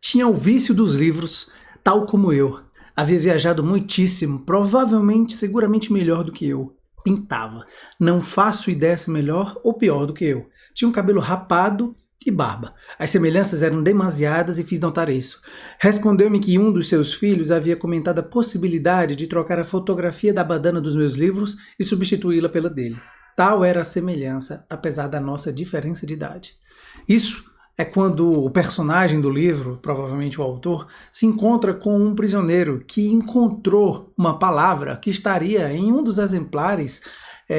tinha o vício dos livros, tal como eu. Havia viajado muitíssimo, provavelmente, seguramente melhor do que eu. Pintava. Não faço ideia se melhor ou pior do que eu. Tinha um cabelo rapado e barba. As semelhanças eram demasiadas e fiz notar isso. Respondeu-me que um dos seus filhos havia comentado a possibilidade de trocar a fotografia da badana dos meus livros e substituí-la pela dele. Tal era a semelhança, apesar da nossa diferença de idade. Isso é quando o personagem do livro, provavelmente o autor, se encontra com um prisioneiro que encontrou uma palavra que estaria em um dos exemplares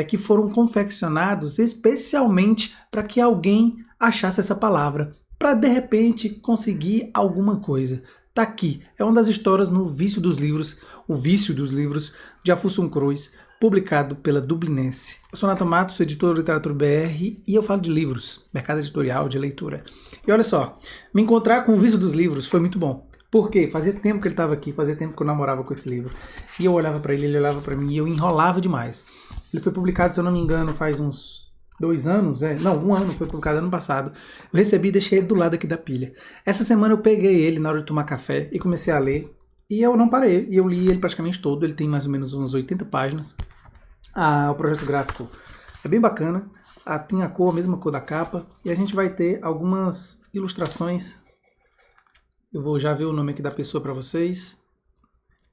que foram confeccionados especialmente para que alguém achasse essa palavra, para de repente conseguir alguma coisa. Tá aqui, é uma das histórias no Vício dos Livros, o Vício dos Livros, de Afonso Cruz, publicado pela Dublinense. Eu sou Nathan Matos, editor do Literatura BR, e eu falo de livros, mercado editorial, de leitura. E olha só, me encontrar com o Vício dos Livros foi muito bom. Por quê? Fazia tempo que ele estava aqui, fazia tempo que eu namorava com esse livro. E eu olhava para ele olhava para mim, e eu enrolava demais. Ele foi publicado, se eu não me engano, faz uns 2 anos, um ano, foi publicado ano passado. Eu recebi e deixei ele do lado aqui da pilha. Essa semana eu peguei ele na hora de tomar café e comecei a ler. E eu não parei, e eu li ele praticamente todo, ele tem mais ou menos umas 80 páginas. O projeto gráfico é bem bacana, tem a mesma cor da capa, e a gente vai ter algumas ilustrações. Eu vou já ver o nome aqui da pessoa para vocês.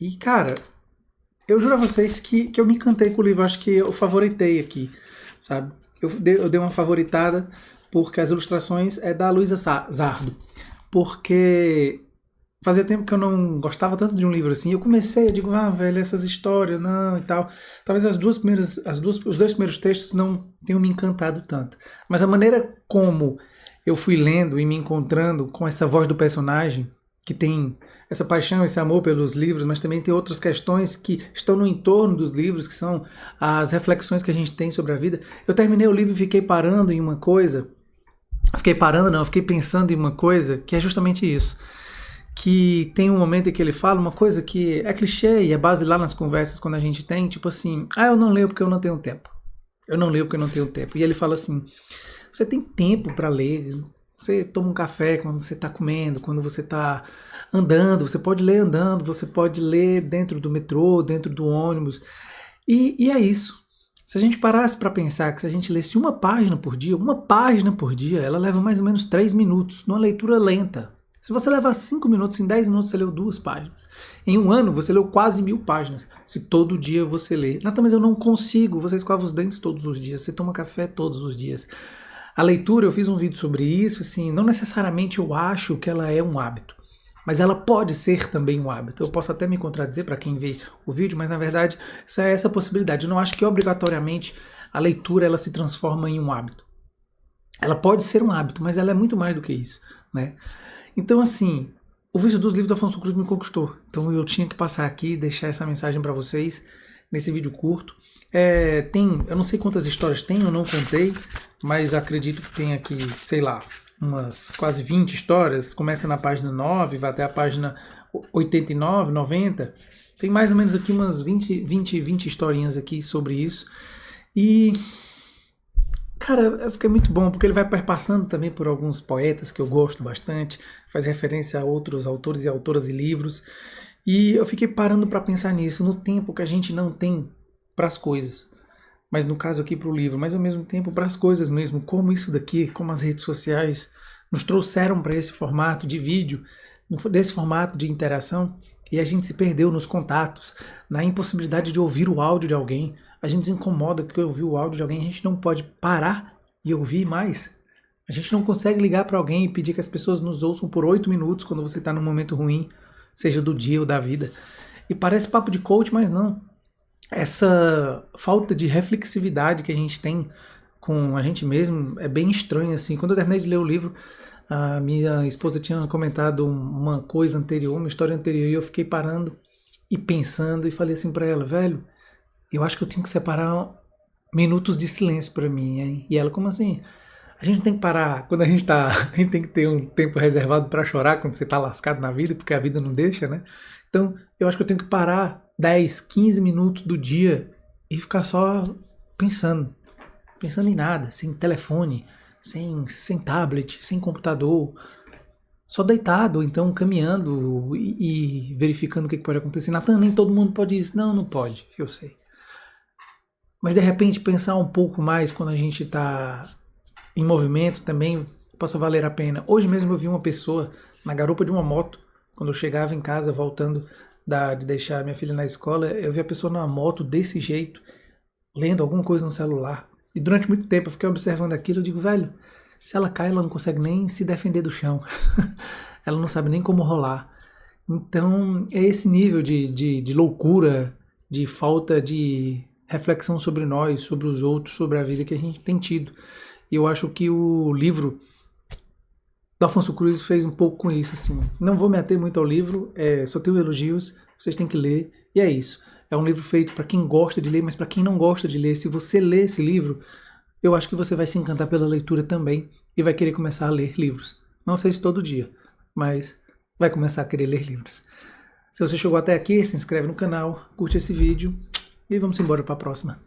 E cara, eu juro a vocês que eu me encantei com o livro, acho que eu favoritei aqui, sabe? Eu dei uma favoritada porque as ilustrações é da Luísa Zardo, porque fazia tempo que eu não gostava tanto de um livro assim. Eu digo, velho, essas histórias, não, e tal. Talvez os 2 primeiros textos não tenham me encantado tanto. Mas a maneira como eu fui lendo e me encontrando com essa voz do personagem, que tem essa paixão, esse amor pelos livros, mas também tem outras questões que estão no entorno dos livros, que são as reflexões que a gente tem sobre a vida. Eu terminei o livro e fiquei parando em uma coisa. Eu fiquei pensando em uma coisa que é justamente isso. Que tem um momento em que ele fala uma coisa que é clichê e é base lá nas conversas quando a gente tem, tipo assim, eu não leio porque eu não tenho tempo. Eu não leio porque eu não tenho tempo. E ele fala assim, você tem tempo para ler, você toma um café quando você está comendo, quando você está andando, você pode ler andando, você pode ler dentro do metrô, dentro do ônibus. E é isso. Se a gente parasse para pensar que se a gente lesse uma página por dia, ela leva mais ou menos 3 minutos, numa leitura lenta. Se você levar 5 minutos, em 10 minutos você leu 2 páginas. Em 1 ano você leu quase 1000 páginas. Se todo dia você lê. Nata, mas eu não consigo. Você escova os dentes todos os dias. Você toma café todos os dias. A leitura, eu fiz um vídeo sobre isso. Assim, não necessariamente eu acho que ela é um hábito. Mas ela pode ser também um hábito. Eu posso até me contradizer para quem vê o vídeo, mas na verdade essa possibilidade. Eu não acho que obrigatoriamente a leitura ela se transforma em um hábito. Ela pode ser um hábito, mas ela é muito mais do que isso, né? Então, assim, o Vício dos Livros do Afonso Cruz me conquistou. Então eu tinha que passar aqui e deixar essa mensagem para vocês nesse vídeo curto. Eu não sei quantas histórias tem, eu não contei, mas acredito que tem aqui, sei lá, umas quase 20 histórias. Começa na página 9, vai até a página 89, 90. Tem mais ou menos aqui umas 20 historinhas aqui sobre isso. E cara, fica muito bom, porque ele vai perpassando também por alguns poetas que eu gosto bastante, faz referência a outros autores e autoras e livros, e eu fiquei parando para pensar nisso, no tempo que a gente não tem para as coisas, mas no caso aqui para o livro, mas ao mesmo tempo para as coisas mesmo, como isso daqui, como as redes sociais nos trouxeram para esse formato de vídeo, desse formato de interação, e a gente se perdeu nos contatos, na impossibilidade de ouvir o áudio de alguém. A gente se incomoda porque ouvir o áudio de alguém, a gente não pode parar e ouvir mais. A gente não consegue ligar para alguém e pedir que as pessoas nos ouçam por 8 minutos quando você está num momento ruim, seja do dia ou da vida. E parece papo de coach, mas não. Essa falta de reflexividade que a gente tem com a gente mesmo é bem estranha, assim. Quando eu terminei de ler o livro, a minha esposa tinha comentado uma coisa anterior, uma história anterior, e eu fiquei parando e pensando e falei assim para ela, velho, eu acho que eu tenho que separar minutos de silêncio para mim, hein? E ela, como assim? A gente não tem que parar quando a gente tem que ter um tempo reservado para chorar quando você tá lascado na vida, porque a vida não deixa, né? Então, eu acho que eu tenho que parar 10, 15 minutos do dia e ficar só pensando em nada, sem telefone, sem tablet, sem computador. só deitado, ou então caminhando e verificando o que pode acontecer. Natan, nem todo mundo pode isso. Não, não pode, eu sei. Mas de repente pensar um pouco mais quando a gente está em movimento também possa valer a pena. Hoje mesmo eu vi uma pessoa na garupa de uma moto, quando eu chegava em casa voltando de deixar minha filha na escola, eu vi a pessoa numa moto desse jeito, lendo alguma coisa no celular. E durante muito tempo eu fiquei observando aquilo, eu digo, velho, se ela cai, ela não consegue nem se defender do chão. Ela não sabe nem como rolar. Então, é esse nível de loucura, de falta de reflexão sobre nós, sobre os outros, sobre a vida que a gente tem tido. E eu acho que o livro do Afonso Cruz fez um pouco com isso, assim. Não vou me ater muito ao livro, só tenho elogios, vocês têm que ler, e é isso. É um livro feito para quem gosta de ler, mas para quem não gosta de ler, se você ler esse livro, eu acho que você vai se encantar pela leitura também e vai querer começar a ler livros. Não sei se todo dia, mas vai começar a querer ler livros. Se você chegou até aqui, se inscreve no canal, curte esse vídeo e vamos embora para a próxima.